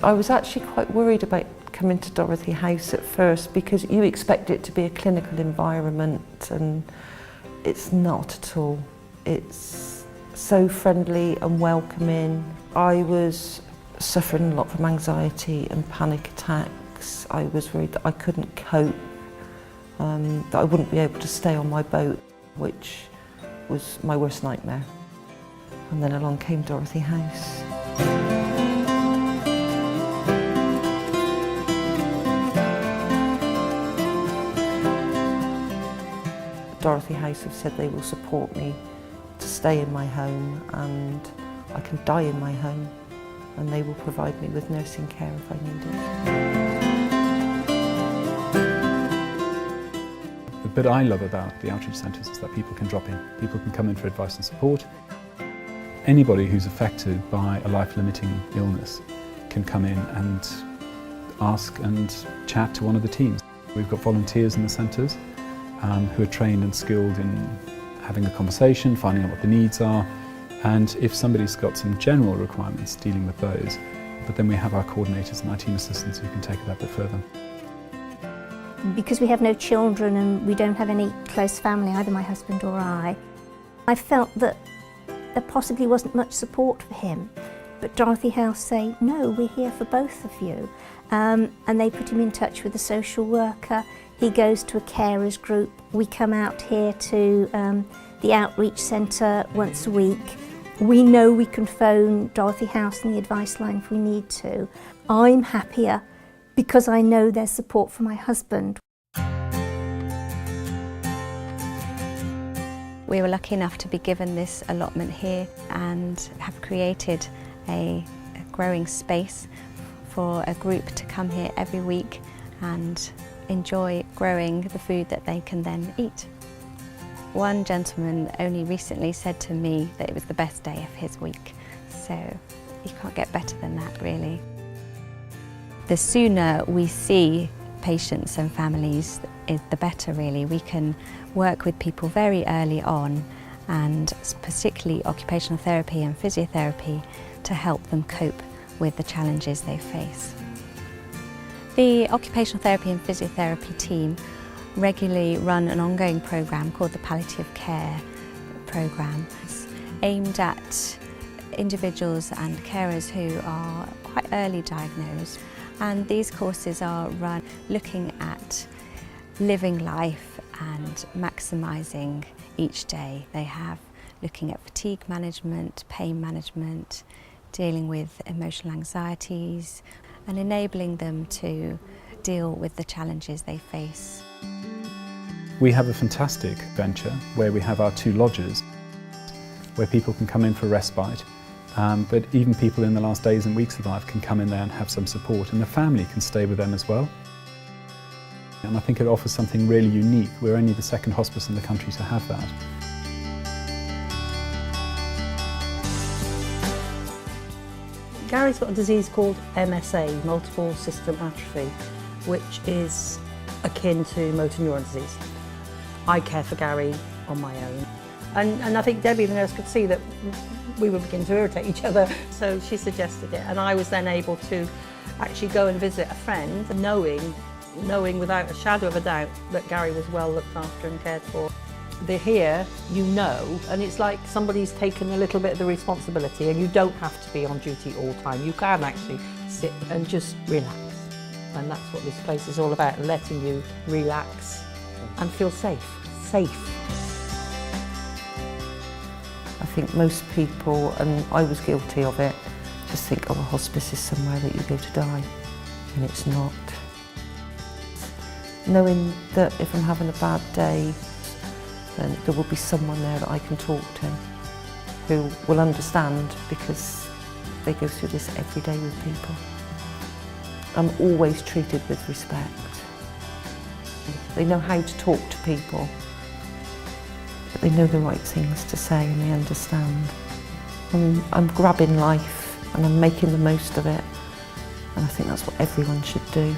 I was actually quite worried about coming to Dorothy House at first because you expect it to be a clinical environment and it's not at all. It's so friendly and welcoming. I was suffering a lot from anxiety and panic attacks. I was worried that I couldn't cope, that I wouldn't be able to stay on my boat, which was my worst nightmare. And then along came Dorothy House. Dorothy House have said they will support me to stay in my home, and I can die in my home, and they will provide me with nursing care if I need it. The bit I love about the outreach centres is that people can drop in. People can come in for advice and support. Anybody who's affected by a life-limiting illness can come in and ask and chat to one of the teams. We've got volunteers in the centres who are trained and skilled in having a conversation, finding out what the needs are, and if somebody's got some general requirements, dealing with those. But then we have our coordinators and our team assistants who can take it that bit further. Because we have no children and we don't have any close family, either my husband or I felt that there possibly wasn't much support for him. But Dorothy House say, no, we're here for both of you. And they put him in touch with a social worker. He goes to a carers group. We come out here to the outreach centre once a week. We know we can phone Dorothy House and the advice line if we need to. I'm happier because I know there's support for my husband. We were lucky enough to be given this allotment here and have created a growing space for a group to come here every week and enjoy growing the food that they can then eat. One gentleman only recently said to me that it was the best day of his week, so you can't get better than that, really. The sooner we see patients and families, the better, really. We can work with people very early on, and particularly occupational therapy and physiotherapy, to help them cope with the challenges they face. The occupational therapy and physiotherapy team regularly run an ongoing programme called the palliative care programme. It's aimed at individuals and carers who are quite early diagnosed, and these courses are run looking at living life and maximising each day. They have looking at fatigue management, pain management, dealing with emotional anxieties, and enabling them to deal with the challenges they face. We have a fantastic venture where we have our 2 lodges where people can come in for respite, but even people in the last days and weeks of life can come in there and have some support, and the family can stay with them as well. And I think it offers something really unique. We're only the 2nd hospice in the country to have that. Gary's got a disease called MSA, multiple system atrophy, which is akin to motor neuron disease. I care for Gary on my own. And I think Debbie, the nurse, could see that we were beginning to irritate each other, so she suggested it. And I was then able to actually go and visit a friend, knowing without a shadow of a doubt that Gary was well looked after and cared for. They're here, you know, and it's like somebody's taken a little bit of the responsibility, and you don't have to be on duty all the time. You can actually sit and just relax. And that's what this place is all about, letting you relax and feel safe. I think most people, and I was guilty of it, just think, oh, a hospice is somewhere that you go to die, and it's not. Knowing that if I'm having a bad day, then there will be someone there that I can talk to who will understand, because they go through this every day with people. I'm always treated with respect. They know how to talk to people, but they know the right things to say and they understand. I'm grabbing life and I'm making the most of it, and I think that's what everyone should do.